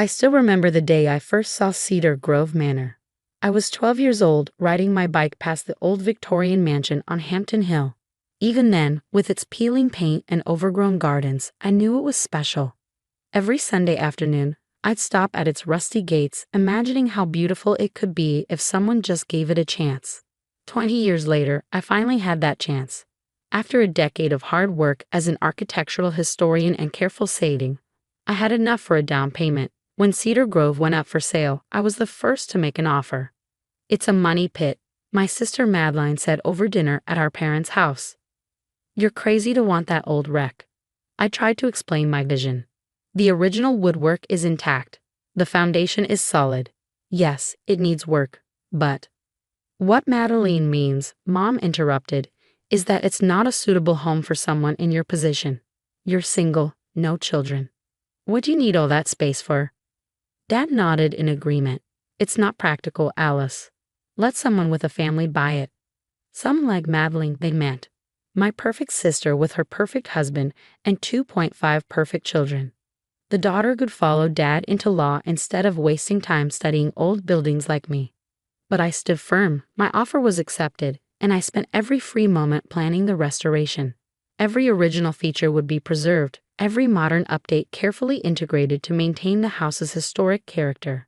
I still remember the day I first saw Cedar Grove Manor. I was 12 years old, riding my bike past the old Victorian mansion on Hampton Hill. Even then, with its peeling paint and overgrown gardens, I knew it was special. Every Sunday afternoon, I'd stop at its rusty gates, imagining how beautiful it could be if someone just gave it a chance. 20 years later, I finally had that chance. After a decade of hard work as an architectural historian and careful saving, I had enough for a down payment. When Cedar Grove went up for sale, I was the first to make an offer. "It's a money pit," my sister Madeline said over dinner at our parents' house. "You're crazy to want that old wreck." I tried to explain my vision. "The original woodwork is intact. The foundation is solid. Yes, it needs work, but—" "What Madeline means," Mom interrupted, "is that it's not a suitable home for someone in your position. You're single, no children. What do you need all that space for?" Dad nodded in agreement. "It's not practical, Alice. Let someone with a family buy it." Someone like Madeline, they meant. My perfect sister with her perfect husband and 2.5 perfect children. The daughter could follow Dad into law instead of wasting time studying old buildings like me. But I stood firm. My offer was accepted, and I spent every free moment planning the restoration. Every original feature would be preserved, every modern update carefully integrated to maintain the house's historic character.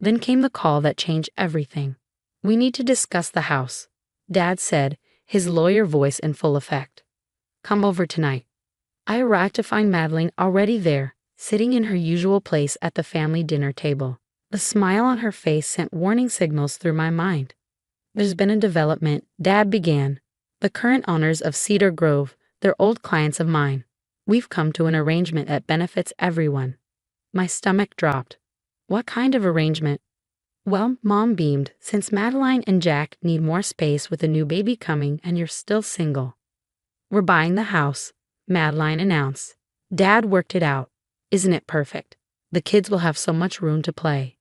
Then came the call that changed everything. "We need to discuss the house," Dad said, his lawyer voice in full effect. "Come over tonight." I arrived to find Madeline already there, sitting in her usual place at the family dinner table. The smile on her face sent warning signals through my mind. "There's been a development," Dad began. "The current owners of Cedar Grove, they're old clients of mine. We've come to an arrangement that benefits everyone." My stomach dropped. "What kind of arrangement?" "Well," Mom beamed, "since Madeline and Jack need more space with a new baby coming and you're still single, we're buying the house," Madeline announced. "Dad worked it out. Isn't it perfect? The kids will have so much room to play."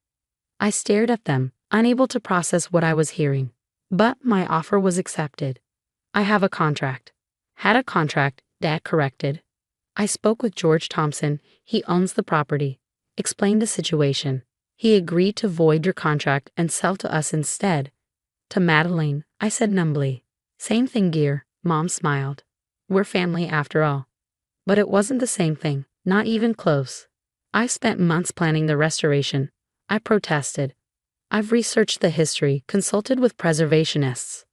I stared at them, unable to process what I was hearing. But my offer was accepted. "I have a contract." "Had a contract," Dad corrected. "I spoke with George Thompson. He owns the property. Explained the situation. He agreed to void your contract and sell to us instead." "To Madeline," I said numbly. "Same thing, dear," Mom smiled. "We're family after all." But it wasn't the same thing, not even close. I spent months planning the restoration. I protested. "I've researched the history, consulted with preservationists."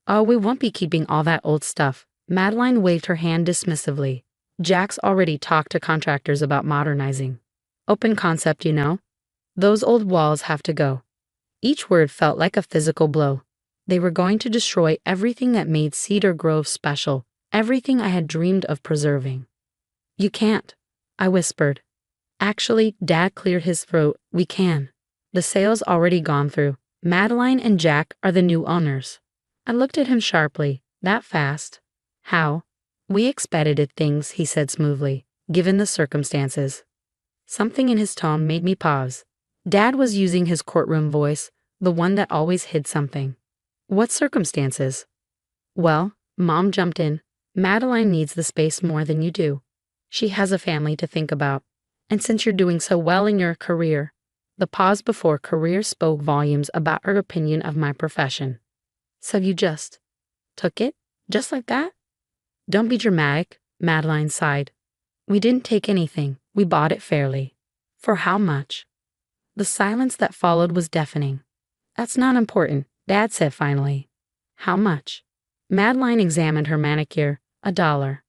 "Oh, we won't be keeping all that old stuff." Madeline waved her hand dismissively. "Jack's already talked to contractors about modernizing. Open concept, you know. Those old walls have to go." Each word felt like a physical blow. They were going to destroy everything that made Cedar Grove special, everything I had dreamed of preserving. "You can't," I whispered. "Actually," Dad cleared his throat, "we can. The sale's already gone through. Madeline and Jack are the new owners." I looked at him sharply. "That fast?" "How?" "We expedited things," he said smoothly, "given the circumstances." Something in his tone made me pause. Dad was using his courtroom voice, the one that always hid something. "What circumstances?" "Well," Mom jumped in, "Madeline needs the space more than you do. She has a family to think about. And since you're doing so well in your career—" The pause before career spoke volumes about her opinion of my profession. "So you just took it? Just like that?" "Don't be dramatic," Madeline sighed. "We didn't take anything. We bought it fairly." "For how much?" The silence that followed was deafening. "That's not important," Dad said finally. "How much?" Madeline examined her manicure. $1.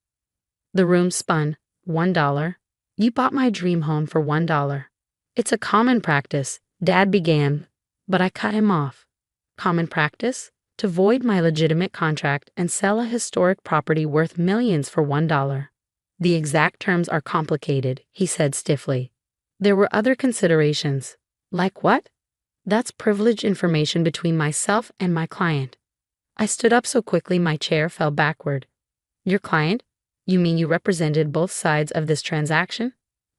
The room spun. $1. "You bought my dream home for $1. "It's a common practice," Dad began, but I cut him off. "Common practice? To void my legitimate contract and sell a historic property worth millions for $1. "The exact terms are complicated," he said stiffly. "There were other considerations." "Like what?" "That's privileged information between myself and my client." I stood up so quickly my chair fell backward. "Your client? You mean you represented both sides of this transaction?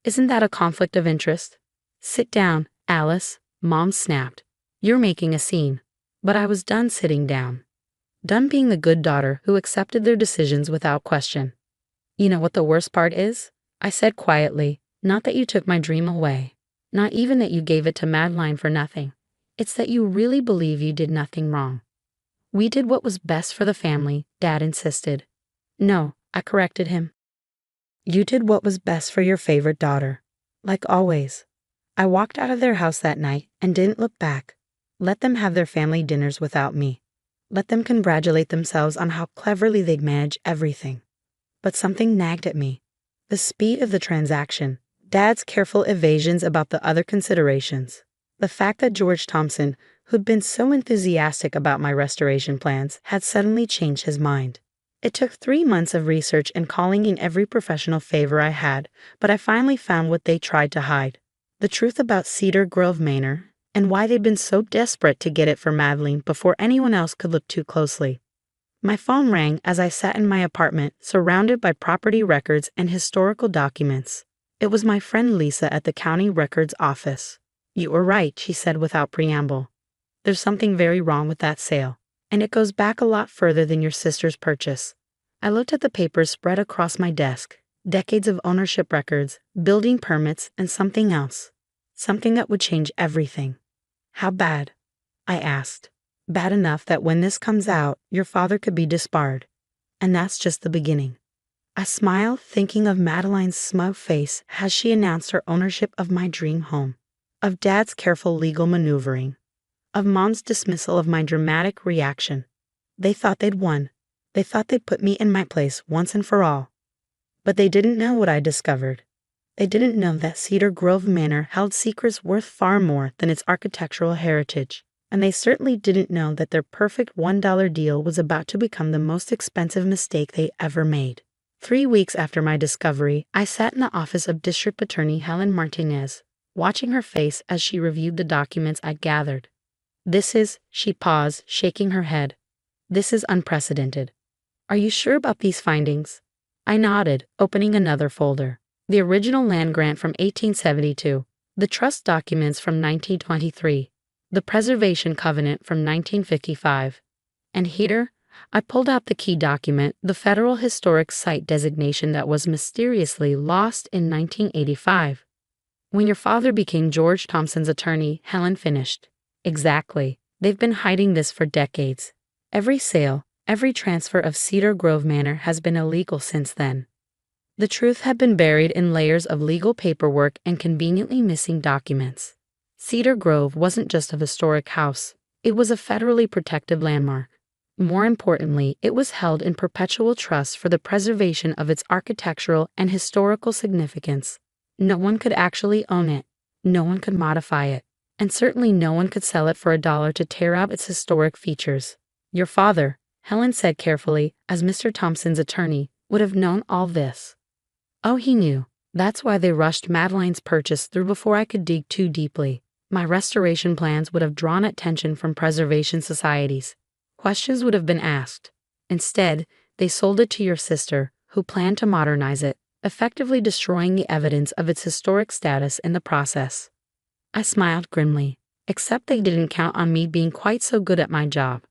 Isn't that a conflict of interest?" "Sit down, Alice," Mom snapped. "You're making a scene." But I was done sitting down. Done being the good daughter who accepted their decisions without question. "You know what the worst part is?" I said quietly. "Not that you took my dream away. Not even that you gave it to Madeline for nothing. It's that you really believe you did nothing wrong. We did what was best for the family, Dad insisted. No, I corrected him. You did what was best for your favorite daughter. Like always. I walked out of their house that night and didn't look back. Let them have their family dinners without me. Let them congratulate themselves on how cleverly they'd manage everything. But something nagged at me. The speed of the transaction. Dad's careful evasions about the other considerations. The fact that George Thompson, who'd been so enthusiastic about my restoration plans, had suddenly changed his mind. It took 3 months of research and calling in every professional favor I had, but I finally found what they tried to hide. The truth about Cedar Grove Manor, and why they'd been so desperate to get it for Madeline before anyone else could look too closely. My phone rang as I sat in my apartment, surrounded by property records and historical documents. It was my friend Lisa at the county records office. You were right, she said without preamble. There's something very wrong with that sale, and it goes back a lot further than your sister's purchase. I looked at the papers spread across my desk. Decades of ownership records, building permits, and something else. Something that would change everything. How bad? I asked. Bad enough that when this comes out, your father could be disbarred. And that's just the beginning. I smiled, thinking of Madeline's smug face as she announced her ownership of my dream home, of Dad's careful legal maneuvering, of Mom's dismissal of my dramatic reaction. They thought they'd won. They thought they'd put me in my place once and for all. But they didn't know what I discovered. They didn't know that Cedar Grove Manor held secrets worth far more than its architectural heritage. And they certainly didn't know that their perfect $1 deal was about to become the most expensive mistake they ever made. 3 weeks after my discovery, I sat in the office of District Attorney Helen Martinez, watching her face as she reviewed the documents I'd gathered. She paused, shaking her head. This is unprecedented. Are you sure about these findings? I nodded, opening another folder. The original land grant from 1872, the trust documents from 1923, the preservation covenant from 1955. And here, I pulled out the key document, the Federal Historic Site designation that was mysteriously lost in 1985. When your father became George Thompson's attorney, Helen finished. Exactly. They've been hiding this for decades. Every sale, every transfer of Cedar Grove Manor has been illegal since then. The truth had been buried in layers of legal paperwork and conveniently missing documents. Cedar Grove wasn't just a historic house. It was a federally protected landmark. More importantly, it was held in perpetual trust for the preservation of its architectural and historical significance. No one could actually own it. No one could modify it. And certainly no one could sell it for $1 to tear out its historic features. Your father, Helen said carefully, as Mr. Thompson's attorney, would have known all this. Oh, he knew. That's why they rushed Madeline's purchase through before I could dig too deeply. My restoration plans would have drawn attention from preservation societies. Questions would have been asked. Instead, they sold it to your sister, who planned to modernize it, effectively destroying the evidence of its historic status in the process. I smiled grimly, except they didn't count on me being quite so good at my job.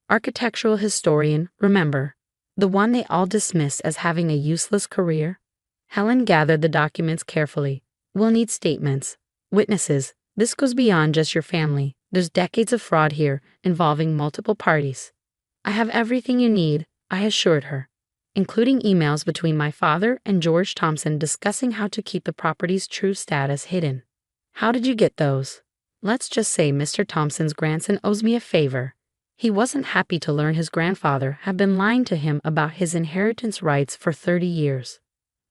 Architectural historian, remember, the one they all dismissed as having a useless career? Helen gathered the documents carefully. We'll need statements, witnesses. This goes beyond just your family. There's decades of fraud here, involving multiple parties. I have everything you need, I assured her, including emails between my father and George Thompson discussing how to keep the property's true status hidden. How did you get those? Let's just say Mr. Thompson's grandson owes me a favor. He wasn't happy to learn his grandfather had been lying to him about his inheritance rights for 30 years.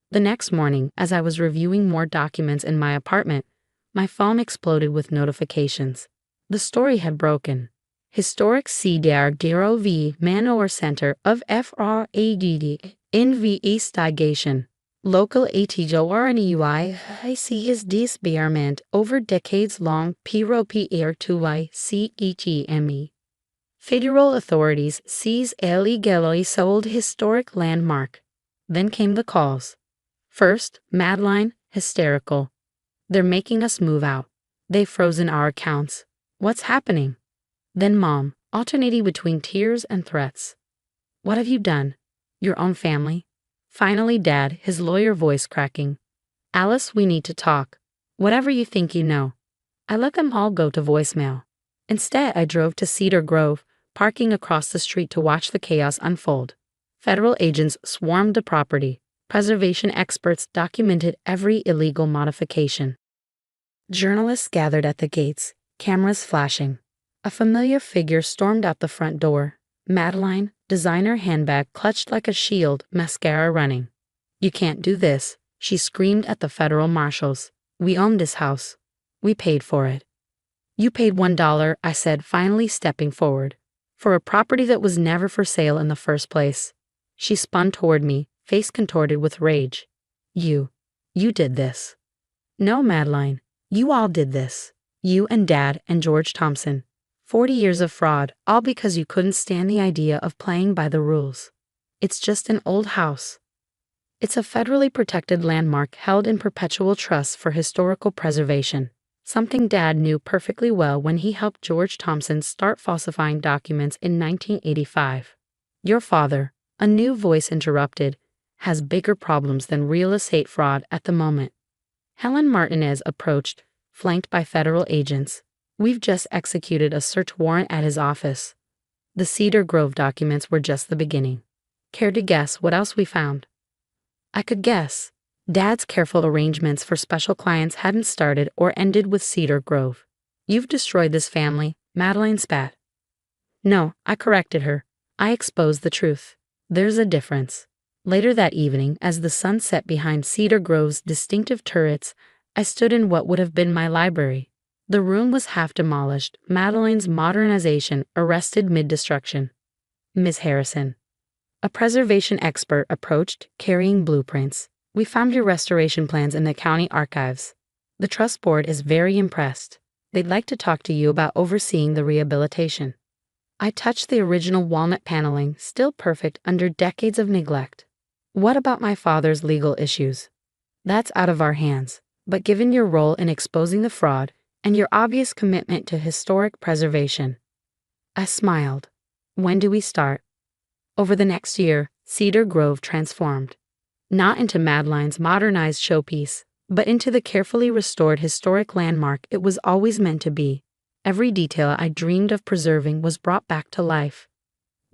The next morning, as I was reviewing more documents in my apartment, my phone exploded with notifications. The story had broken. Historic Cedar Grove Manor Center of FRADD NV Investigation. Local ATJORNEY IC's disbarment over decades-long PROPR2Y CEGME. Federal authorities seize illegally sold historic landmark. Then came the calls. First, Madeline, hysterical. They're making us move out. They've frozen our accounts. What's happening? Then Mom, alternating between tears and threats. What have you done? Your own family? Finally Dad, his lawyer voice cracking. Alice, we need to talk. Whatever you think you know. I let them all go to voicemail. Instead, I drove to Cedar Grove, parking across the street to watch the chaos unfold. Federal agents swarmed the property. Preservation experts documented every illegal modification. Journalists gathered at the gates, cameras flashing. A familiar figure stormed out the front door. Madeline, designer handbag clutched like a shield, mascara running. "You can't do this," she screamed at the federal marshals. "We own this house. We paid for it." "You paid $1, I said, finally stepping forward. "For a property that was never for sale in the first place." She spun toward me, face contorted with rage. You did this." "No, Madeline. You all did this. You and Dad and George Thompson. 40 years of fraud, all because you couldn't stand the idea of playing by the rules. It's just an old house. It's a federally protected landmark held in perpetual trust for historical preservation, something Dad knew perfectly well when he helped George Thompson start falsifying documents in 1985. Your father," a new voice interrupted, "has bigger problems than real estate fraud at the moment." Helen Martinez approached, flanked by federal agents. "We've just executed a search warrant at his office." The Cedar Grove documents were just the beginning. Care to guess what else we found? I could guess. Dad's careful arrangements for special clients hadn't started or ended with Cedar Grove. "You've destroyed this family," Madeline spat. "No," I corrected her. "I exposed the truth. There's a difference." Later that evening, as the sun set behind Cedar Grove's distinctive turrets, I stood in what would have been my library. The room was half demolished, Madeline's modernization arrested mid-destruction. "Miss Harrison." A preservation expert approached, carrying blueprints. "We found your restoration plans in the county archives. The trust board is very impressed. They'd like to talk to you about overseeing the rehabilitation." I touched the original walnut paneling, still perfect under decades of neglect. "What about my father's legal issues?" "That's out of our hands, but given your role in exposing the fraud and your obvious commitment to historic preservation." I smiled. "When do we start?" Over the next year, Cedar Grove transformed. Not into Madeline's modernized showpiece, but into the carefully restored historic landmark it was always meant to be. Every detail I dreamed of preserving was brought back to life.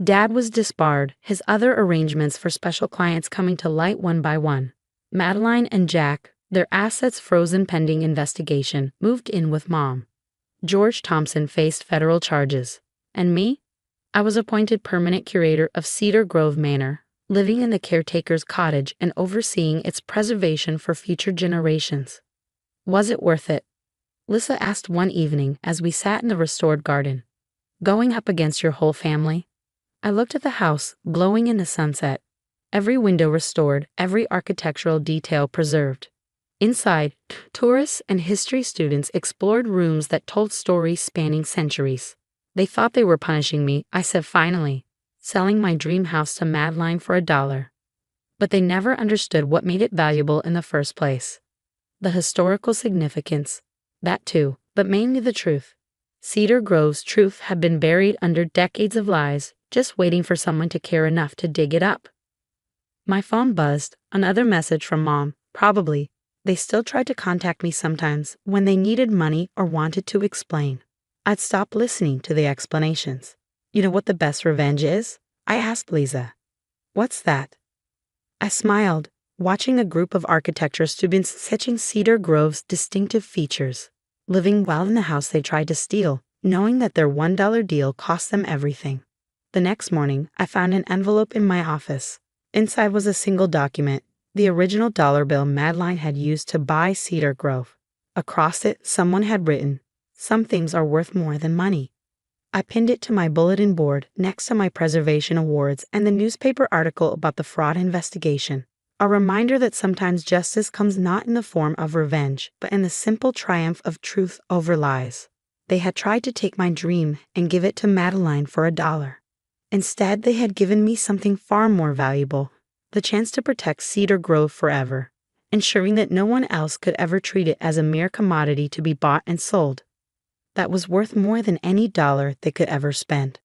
Dad was disbarred, his other arrangements for special clients coming to light one by one. Madeline and Jack, their assets frozen pending investigation, moved in with Mom. George Thompson faced federal charges. And me? I was appointed permanent curator of Cedar Grove Manor, living in the caretaker's cottage and overseeing its preservation for future generations. Was it worth it? Lissa asked one evening as we sat in the restored garden. "Going up against your whole family?" I looked at the house, glowing in the sunset. Every window restored, every architectural detail preserved. Inside, tourists and history students explored rooms that told stories spanning centuries. "They thought they were punishing me," I said finally, "selling my dream house to Madeline for $1. But they never understood what made it valuable in the first place. The historical significance. That too, but mainly the truth. Cedar Grove's truth had been buried under decades of lies, just waiting for someone to care enough to dig it up." My phone buzzed, another message from Mom, probably. They still tried to contact me sometimes when they needed money or wanted to explain. I'd stop listening to the explanations. "You know what the best revenge is?" I asked Lisa. "What's that?" I smiled, watching a group of architecture students sketching Cedar Grove's distinctive features. Living well in the house they tried to steal, knowing that their $1 deal cost them everything. The next morning, I found an envelope in my office. Inside was a single document, the original dollar bill Madeline had used to buy Cedar Grove. Across it, someone had written, "Some things are worth more than money." I pinned it to my bulletin board next to my preservation awards and the newspaper article about the fraud investigation. A reminder that sometimes justice comes not in the form of revenge, but in the simple triumph of truth over lies. They had tried to take my dream and give it to Madeline for $1. Instead, they had given me something far more valuable, the chance to protect Cedar Grove forever, ensuring that no one else could ever treat it as a mere commodity to be bought and sold. That was worth more than any dollar they could ever spend.